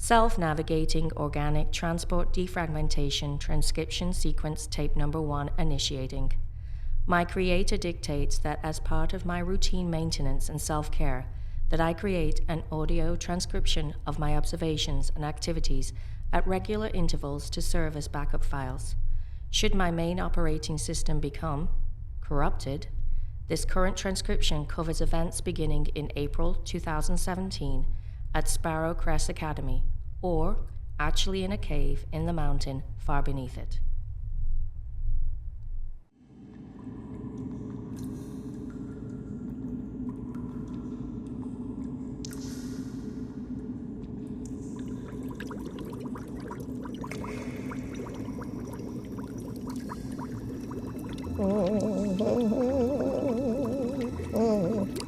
Self-navigating organic transport defragmentation transcription sequence tape number 1 initiating. My creator dictates that as part of my routine maintenance and self-care, that I create an audio transcription of my observations and activities at regular intervals to serve as backup files. Should my main operating system become corrupted, this current transcription covers events beginning in April 2017 at Sparrow Crest Academy, or actually in a cave in the mountain far beneath it.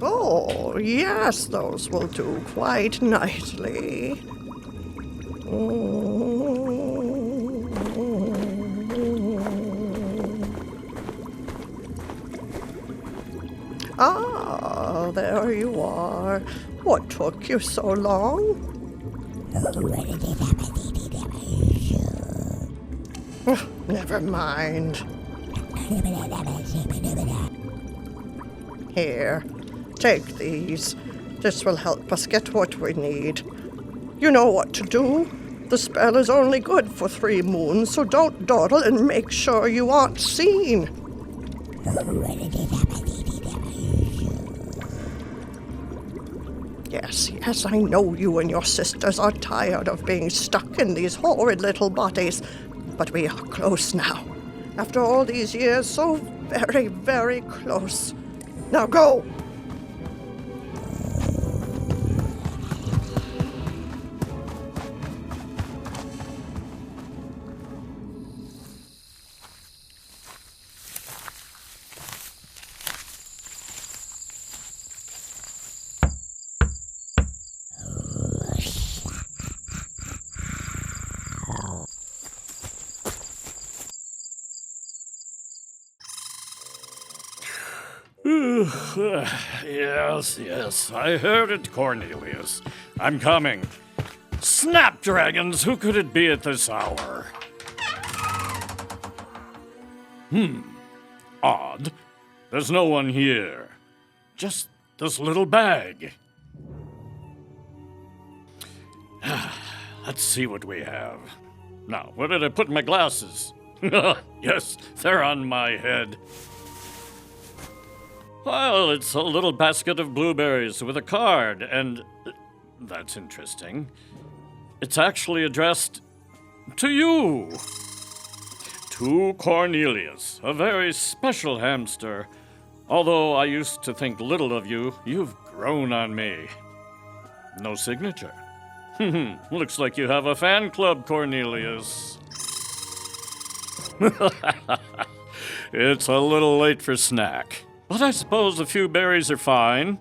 Oh, yes, those will do quite nicely. Ah, there you are. What took you so long? Never mind. Here, take these. This will help us get what we need. You know what to do. The spell is only good for 3 moons, so don't dawdle and make sure you aren't seen. Yes, I know you and your sisters are tired of being stuck in these horrid little bodies, but we are close now. After all these years, so very, very close. Now go! Yes, I heard it, Cornelius. I'm coming. Snapdragons, who could it be at this hour? Odd. There's no one here. Just this little bag. Let's see what we have. Now, where did I put my glasses? Yes, they're on my head. Well, it's a little basket of blueberries with a card, and that's interesting. It's actually addressed to you. To Cornelius, a very special hamster. Although I used to think little of you, you've grown on me. No signature. Looks like you have a fan club, Cornelius. It's a little late for snack. But I suppose a few berries are fine.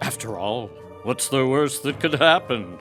After all, what's the worst that could happen?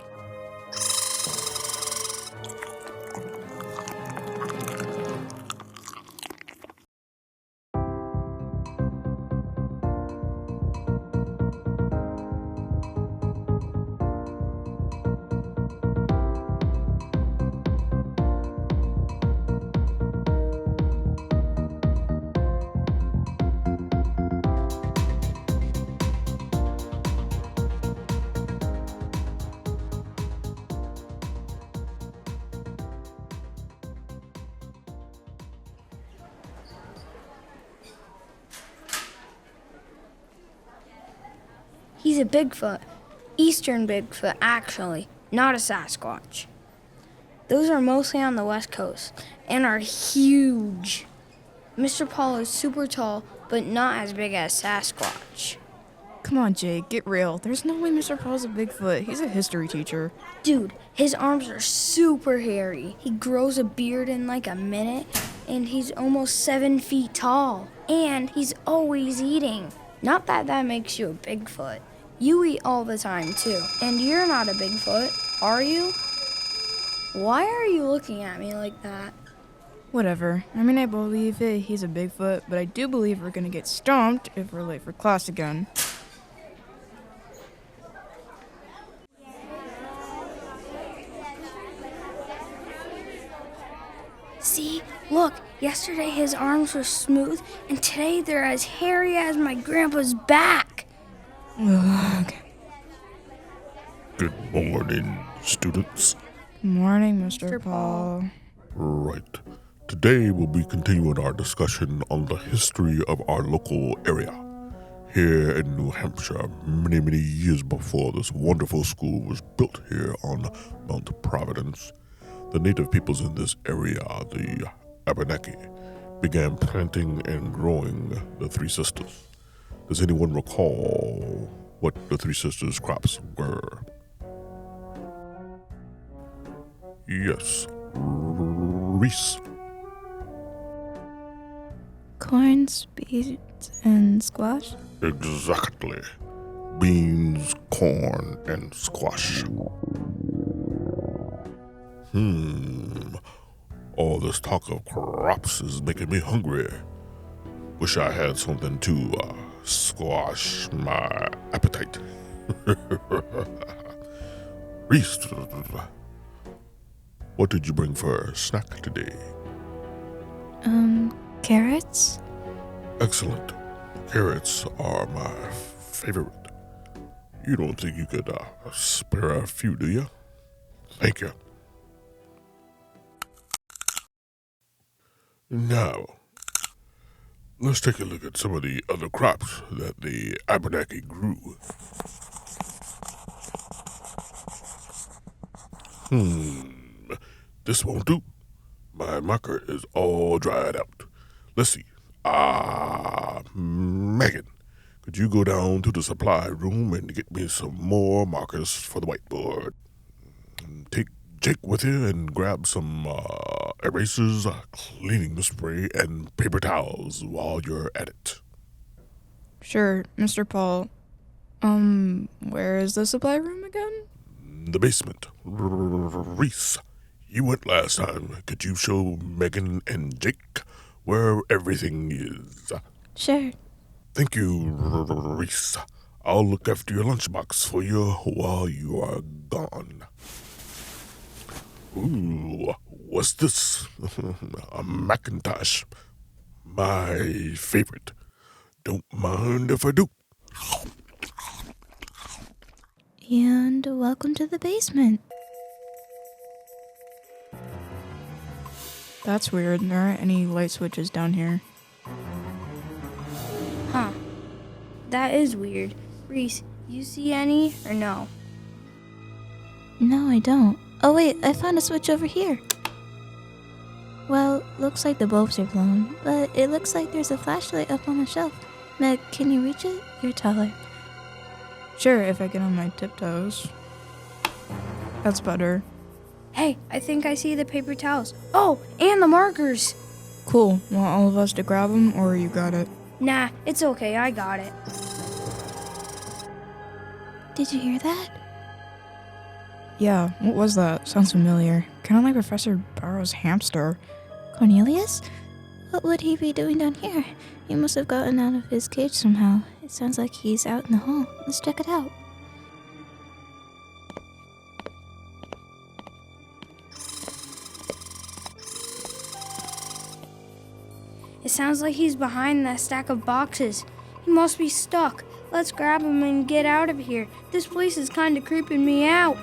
He's a Bigfoot. Eastern Bigfoot, actually, not a Sasquatch. Those are mostly on the West Coast and are huge. Mr. Paul is super tall, but not as big as Sasquatch. Come on, Jake, get real. There's no way Mr. Paul's a Bigfoot. He's a history teacher. Dude, his arms are super hairy. He grows a beard in like a minute, and he's almost 7 feet tall. And he's always eating. Not that that makes you a Bigfoot. You eat all the time, too. And you're not a Bigfoot, are you? Why are you looking at me like that? Whatever. I mean, I believe he's a Bigfoot, but I do believe we're gonna get stomped if we're late for class again. Look, yesterday his arms were smooth, and today they're as hairy as my grandpa's back. Ugh. Good morning, students. Good morning, Mr. Paul. Right. Today we'll be continuing our discussion on the history of our local area. Here in New Hampshire, many, many years before this wonderful school was built here on Mount Providence, the native peoples in this area, the Abenaki, began planting and growing the Three Sisters. Does anyone recall what the Three Sisters' crops were? Yes, Reese. Corn, beans, and squash? Exactly. Beans, corn, and squash. All this talk of crops is making me hungry. Wish I had something to squash my appetite. Reese, what did you bring for a snack today? Carrots? Excellent. Carrots are my favorite. You don't think you could spare a few, do you? Thank you. Now, let's take a look at some of the other crops that the Abenaki grew. This won't do. My marker is all dried out. Let's see. Megan, could you go down to the supply room and get me some more markers for the whiteboard? Take Jake with you and grab some erasers, cleaning spray, and paper towels while you're at it. Sure, Mr. Paul. Where is the supply room again? The basement. Reese, you went last time. Could you show Megan and Jake where everything is? Sure. Thank you, Reese. I'll look after your lunchbox for you while you are gone. Ooh, what's this? A Macintosh. My favorite. Don't mind if I do. And welcome to the basement. That's weird. There aren't any light switches down here. Huh. That is weird. Reese, you see any or no? No, I don't. Oh wait, I found a switch over here. Well, looks like the bulbs are blown, but it looks like there's a flashlight up on the shelf. Meg, can you reach it? You're taller. Sure, if I get on my tiptoes. That's better. Hey, I think I see the paper towels. Oh, and the markers. Cool. Want all of us to grab them, or you got it? Nah, it's okay, I got it. Did you hear that? Yeah, what was that? Sounds familiar. Kind of like Professor Barrow's hamster. Cornelius? What would he be doing down here? He must have gotten out of his cage somehow. It sounds like he's out in the hall. Let's check it out. It sounds like he's behind that stack of boxes. He must be stuck. Let's grab him and get out of here. This place is kind of creeping me out.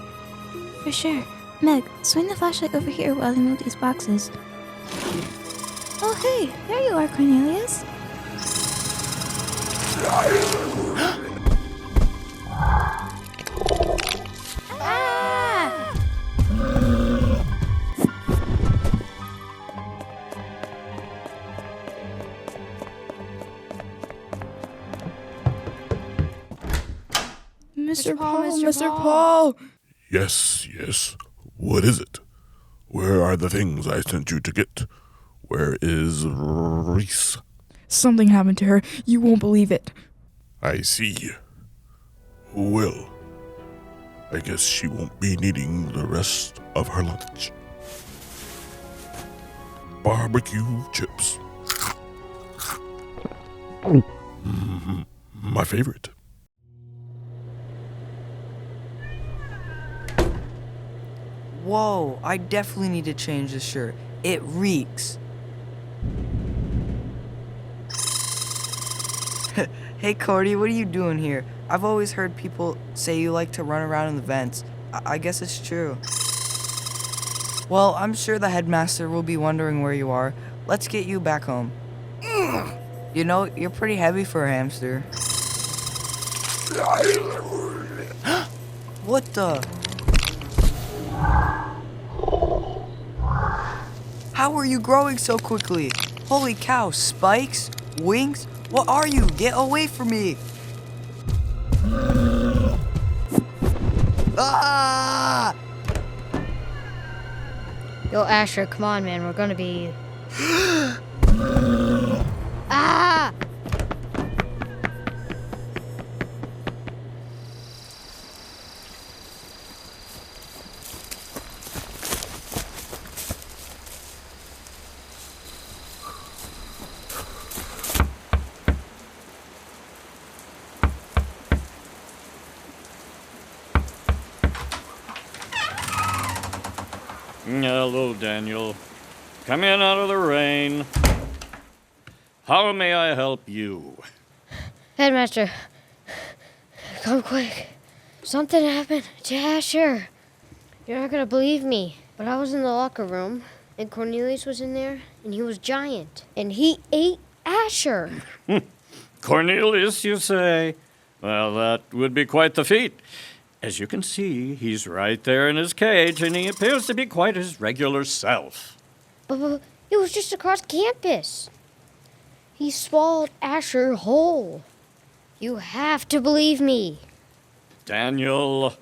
For sure. Meg, swing the flashlight over here while I move these boxes. Oh hey, there you are, Cornelius. Ah! Mr. Paul, Paul, Mr. Mr. Paul. Paul! Yes. What is it? Where are the things I sent you to get? Where is Reese? Something happened to her. You won't believe it. I see. Who will? I guess she won't be needing the rest of her lunch. Barbecue chips. My favorite. Whoa, I definitely need to change this shirt. It reeks. Hey, Cordy, what are you doing here? I've always heard people say you like to run around in the vents. I guess it's true. Well, I'm sure the headmaster will be wondering where you are. Let's get you back home. You know, you're pretty heavy for a hamster. What the? How are you growing so quickly? Holy cow, spikes? Wings? What are you? Get away from me! Ah! Yo, Asher, come on, man. We're gonna be... Ah! Hello, Daniel. Come in out of the rain. How may I help you? Headmaster, come quick. Something happened to Asher. You're not gonna believe me, but I was in the locker room, and Cornelius was in there, and he was giant, and he ate Asher. Cornelius, you say? Well, that would be quite the feat. As you can see, he's right there in his cage, and he appears to be quite his regular self. But it was just across campus. He swallowed Asher whole. You have to believe me. Daniel,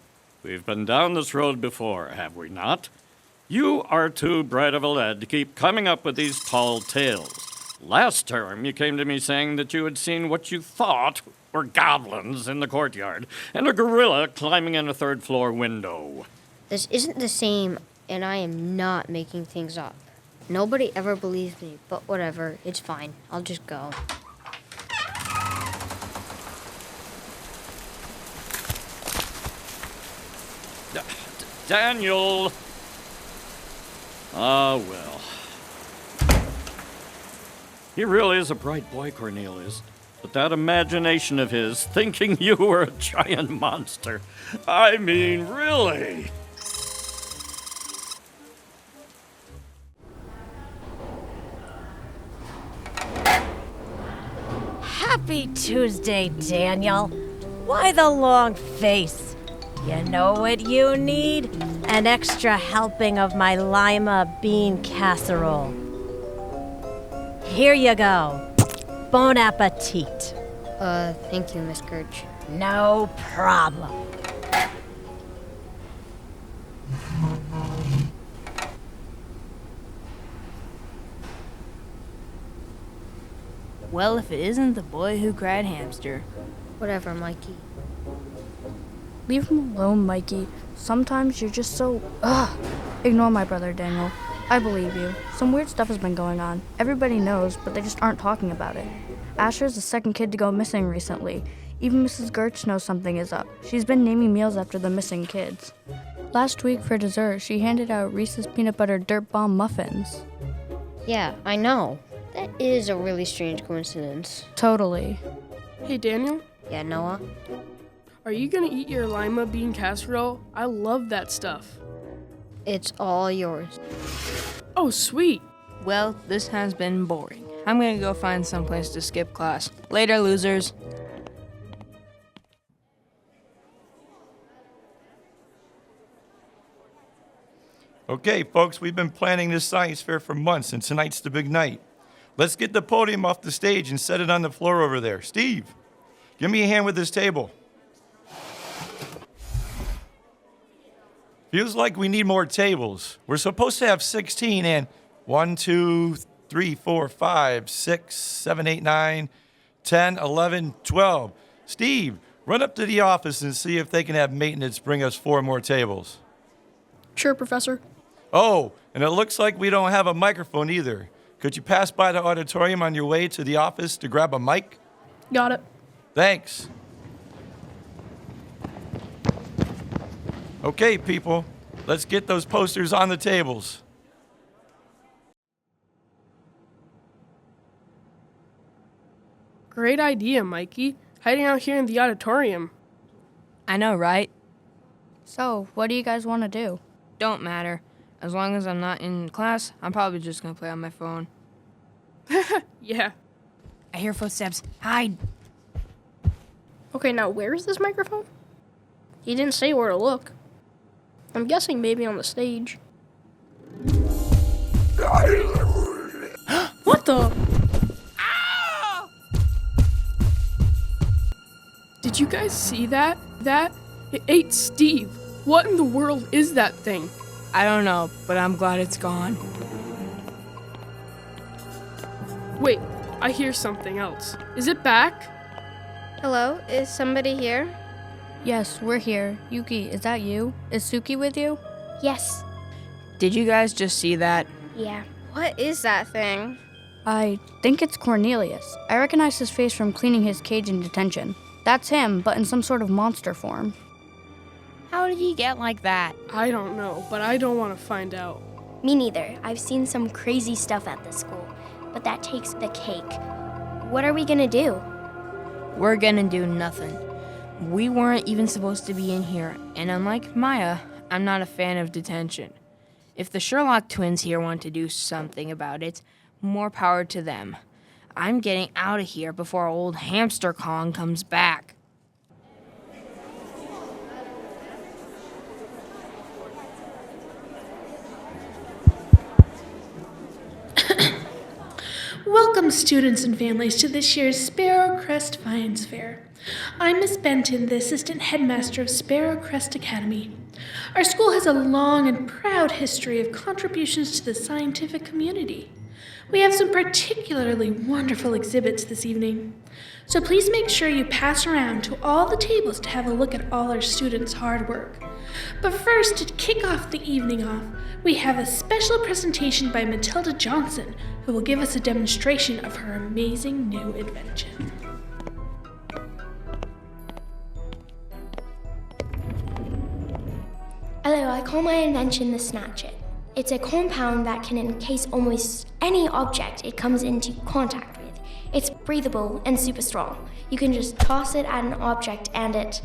we've been down this road before, have we not? You are too bright of a lad to keep coming up with these tall tales. Last term, you came to me saying that you had seen what you thought were goblins in the courtyard and a gorilla climbing in a third-floor window. This isn't the same, and I am not making things up. Nobody ever believed me, but whatever, it's fine. I'll just go. Daniel! Ah, well. He really is a bright boy, Cornelius. But that imagination of his, thinking you were a giant monster. I mean, really? Happy Tuesday, Daniel. Why the long face? You know what you need? An extra helping of my lima bean casserole. Here you go. Bon appetit. Thank you, Miss Gertch. No problem. Well, if it isn't the boy who cried hamster. Whatever, Mikey. Leave him alone, Mikey. Sometimes you're just so... Ugh. Ignore my brother, Daniel. I believe you. Some weird stuff has been going on. Everybody knows, but they just aren't talking about it. Asher's the second kid to go missing recently. Even Mrs. Gertz knows something is up. She's been naming meals after the missing kids. Last week for dessert, she handed out Reese's peanut butter dirt bomb muffins. Yeah, I know. That is a really strange coincidence. Totally. Hey, Daniel? Yeah, Noah? Are you gonna eat your lima bean casserole? I love that stuff. It's all yours. Oh, sweet. Well, this has been boring. I'm gonna go find someplace to skip class. Later, losers. Okay, folks, we've been planning this science fair for months, and tonight's the big night. Let's get the podium off the stage and set it on the floor over there. Steve, give me a hand with this table. Feels like we need more tables. We're supposed to have 16 and 1, 2, 3, 4, 5, 6, 7, 8, 9, 10, 11, 12. Steve, run up to the office and see if they can have maintenance bring us 4 more tables. Sure, Professor. Oh, and it looks like we don't have a microphone either. Could you pass by the auditorium on your way to the office to grab a mic? Got it. Thanks. Okay, people, let's get those posters on the tables. Great idea, Mikey. Hiding out here in the auditorium. I know, right? So, what do you guys want to do? Don't matter. As long as I'm not in class, I'm probably just gonna play on my phone. Yeah. I hear footsteps. Hide! Okay, now where is this microphone? He didn't say where to look. I'm guessing maybe on the stage. What the? Did you guys see that? It ate Steve. What in the world is that thing? I don't know, but I'm glad it's gone. Wait, I hear something else. Is it back? Hello, is somebody here? Yes, we're here. Yuki, is that you? Is Suki with you? Yes. Did you guys just see that? Yeah. What is that thing? I think it's Cornelius. I recognize his face from cleaning his cage in detention. That's him, but in some sort of monster form. How did he get like that? I don't know, but I don't want to find out. Me neither. I've seen some crazy stuff at the school, but that takes the cake. What are we gonna do? We're gonna do nothing. We weren't even supposed to be in here, and unlike Maya, I'm not a fan of detention. If the Sherlock twins here want to do something about it, more power to them. I'm getting out of here before old Hamster Kong comes back. Welcome, students and families, to this year's Sparrow Crest Science Fair. I'm Miss Benton, the Assistant Headmaster of Sparrow Crest Academy. Our school has a long and proud history of contributions to the scientific community. We have some particularly wonderful exhibits this evening. So please make sure you pass around to all the tables to have a look at all our students' hard work. But first, to kick off the evening off, we have a special presentation by Matilda Johnson, who will give us a demonstration of her amazing new invention. Hello, I call my invention the Snatch It. It's a compound that can encase almost any object it comes into contact with. It's breathable and super strong. You can just toss it at an object and it...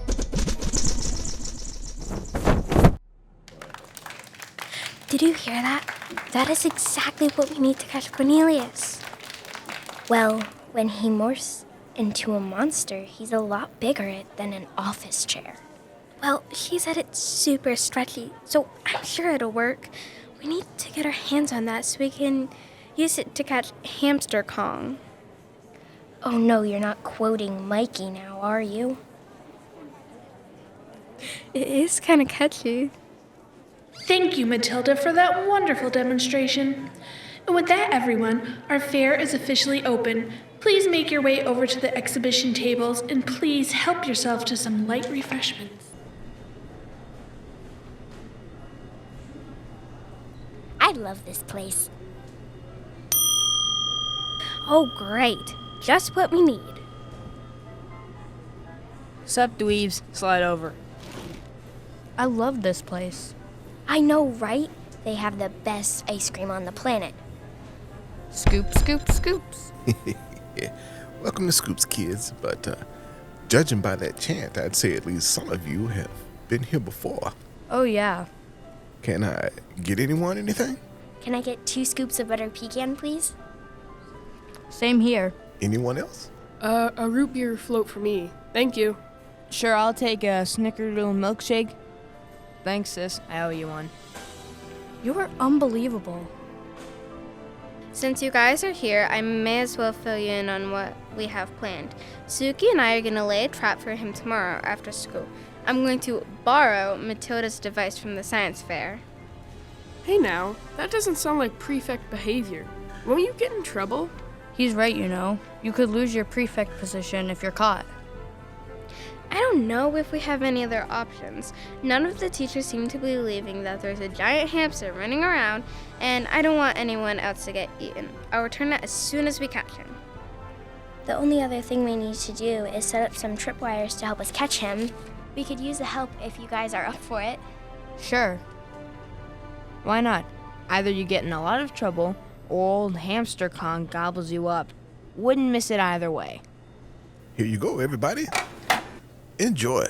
Did you hear that? That is exactly what we need to catch Cornelius. Well, when he morphs into a monster, he's a lot bigger than an office chair. Well, he said it's super stretchy, so I'm sure it'll work. We need to get our hands on that so we can use it to catch Hamster Kong. Oh no, you're not quoting Mikey now, are you? It is kind of catchy. Thank you, Matilda, for that wonderful demonstration. And with that, everyone, our fair is officially open. Please make your way over to the exhibition tables and please help yourself to some light refreshments. I love this place. Oh, great. Just what we need. Sup, dweebs? Slide over. I love this place. I know, right? They have the best ice cream on the planet. Scoop, scoop, scoops. Yeah. Welcome to Scoops, kids. But judging by that chant, I'd say at least some of you have been here before. Oh, yeah. Can I get anyone anything? Can I get 2 scoops of buttered pecan, please? Same here. Anyone else? A root beer float for me. Thank you. Sure, I'll take a snickerdoodle milkshake. Thanks, sis. I owe you one. You are unbelievable. Since you guys are here, I may as well fill you in on what we have planned. Suki and I are going to lay a trap for him tomorrow after school. I'm going to borrow Matilda's device from the science fair. Hey now, that doesn't sound like prefect behavior. Won't you get in trouble? He's right, you know. You could lose your prefect position if you're caught. I don't know if we have any other options. None of the teachers seem to be believing that there's a giant hamster running around, and I don't want anyone else to get eaten. I'll return it as soon as we catch him. The only other thing we need to do is set up some tripwires to help us catch him. We could use the help if you guys are up for it. Sure. Why not? Either you get in a lot of trouble, or old Hamster Kong gobbles you up. Wouldn't miss it either way. Here you go, everybody. Enjoy.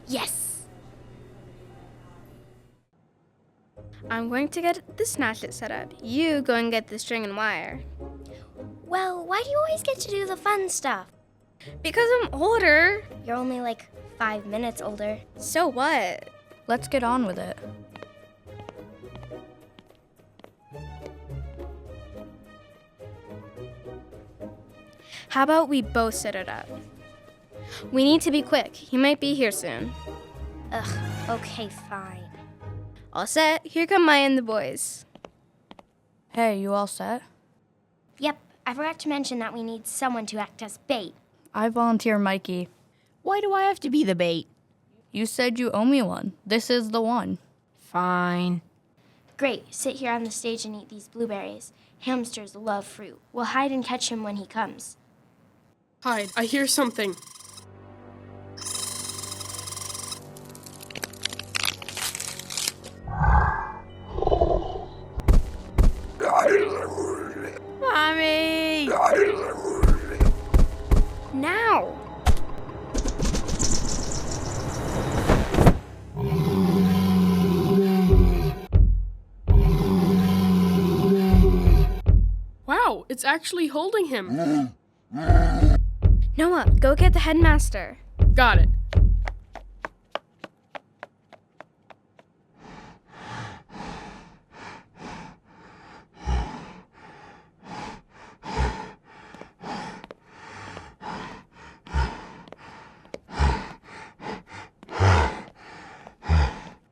Yes. I'm going to get the snatchet set up. You go and get the string and wire. Well, why do you always get to do the fun stuff? Because I'm older. You're only like 5 minutes older. So what? Let's get on with it. How about we both set it up? We need to be quick. He might be here soon. Ugh, okay, fine. All set. Here come Maya and the boys. Hey, you all set? Yep, I forgot to mention that we need someone to act as bait. I volunteer Mikey. Why do I have to be the bait? You said you owe me one. This is the one. Fine. Great, sit here on the stage and eat these blueberries. Hamsters love fruit. We'll hide and catch him when he comes. Hide, I hear something. Mommy! Now! Wow, it's actually holding him. Noah, go get the headmaster. Got it.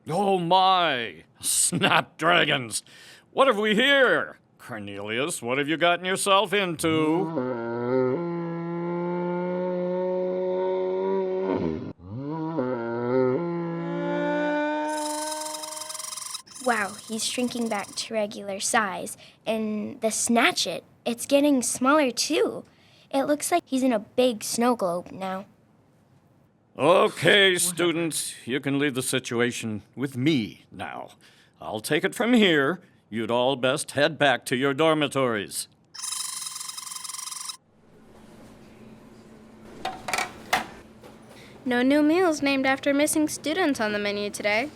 Oh my! Snapdragons! What have we here? Cornelius, what have you gotten yourself into? Wow, he's shrinking back to regular size. And the snatchet, it's getting smaller too. It looks like he's in a big snow globe now. Okay, students, you can leave the situation with me now. I'll take it from here. You'd all best head back to your dormitories. No new meals named after missing students on the menu today.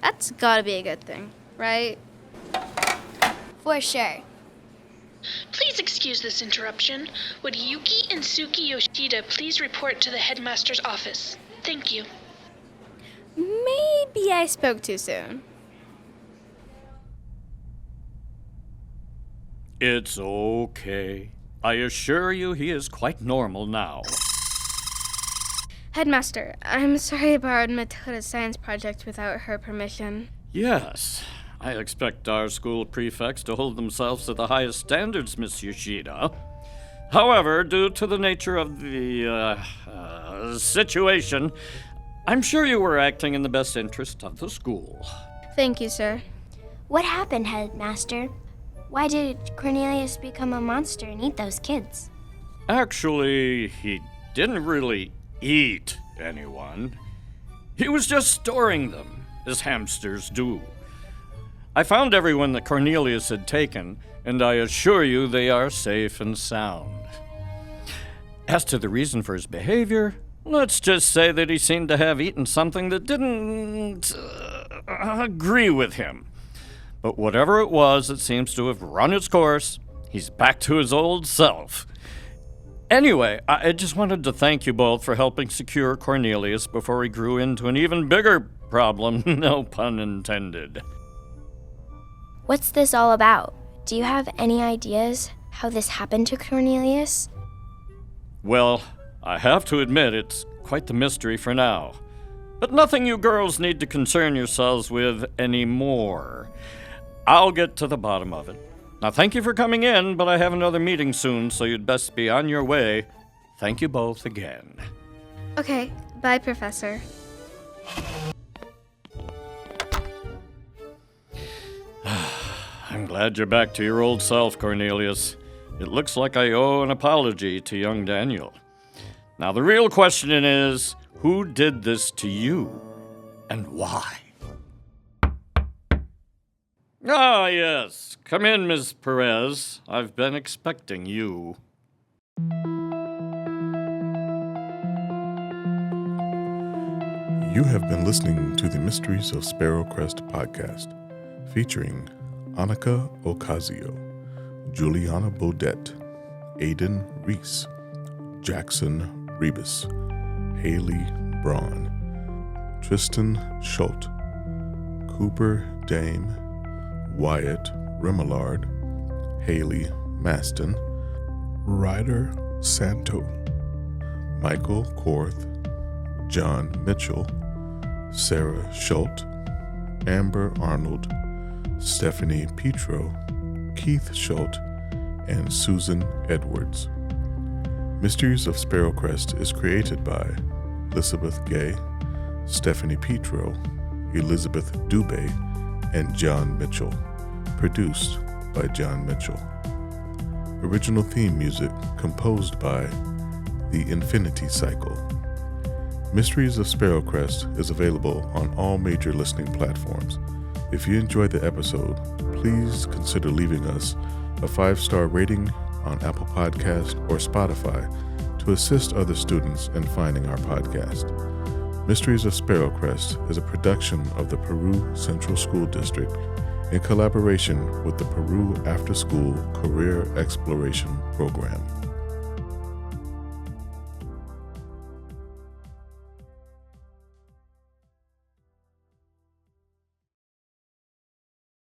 That's gotta be a good thing, right? For sure. Please excuse this interruption. Would Yuki and Suki Yoshida please report to the headmaster's office? Thank you. Maybe I spoke too soon. It's okay. I assure you he is quite normal now. Headmaster, I'm sorry I borrowed Matilda's science project without her permission. Yes, I expect our school prefects to hold themselves to the highest standards, Miss Yoshida. However, due to the nature of the situation, I'm sure you were acting in the best interest of the school. Thank you, sir. What happened, Headmaster? Why did Cornelius become a monster and eat those kids? Actually, he didn't really eat anyone. He was just storing them, as hamsters do. I found everyone that Cornelius had taken, and I assure you they are safe and sound. As to the reason for his behavior, let's just say that he seemed to have eaten something that didn't agree with him. But whatever it was, it seems to have run its course. He's back to his old self. Anyway, I just wanted to thank you both for helping secure Cornelius before he grew into an even bigger problem, no pun intended. What's this all about? Do you have any ideas how this happened to Cornelius? Well, I have to admit it's quite the mystery for now. But nothing you girls need to concern yourselves with anymore. I'll get to the bottom of it. Now, thank you for coming in, but I have another meeting soon, so you'd best be on your way. Thank you both again. Okay, bye, Professor. I'm glad you're back to your old self, Cornelius. It looks like I owe an apology to young Daniel. Now, the real question is, who did this to you, and why? Ah, yes. Come in, Ms. Perez. I've been expecting you. You have been listening to the Mysteries of Sparrow Crest podcast, featuring Annika Ocasio, Juliana Baudet, Aidan Reese, Jackson Rebus, Haley Braun, Tristan Schult, Cooper Dame, Wyatt Remillard, Haley Maston, Ryder Santo, Michael Korth, John Mitchell, Sarah Schult, Amber Arnold, Stephanie Petro, Keith Schult, and Susan Edwards. Mysteries of Sparrow Crest is created by Elizabeth Gay, Stephanie Petro, Elizabeth Dubé, and John Mitchell. Produced by John Mitchell. Original theme music composed by The Infinity Cycle. Mysteries of Sparrow Crest is available on all major listening platforms. If you enjoyed the episode, please consider leaving us a 5-star rating on Apple Podcast or Spotify to assist other students in finding our podcast. Mysteries of Sparrow Crest is a production of the Peru Central School District in collaboration with the Peru After School Career Exploration Program.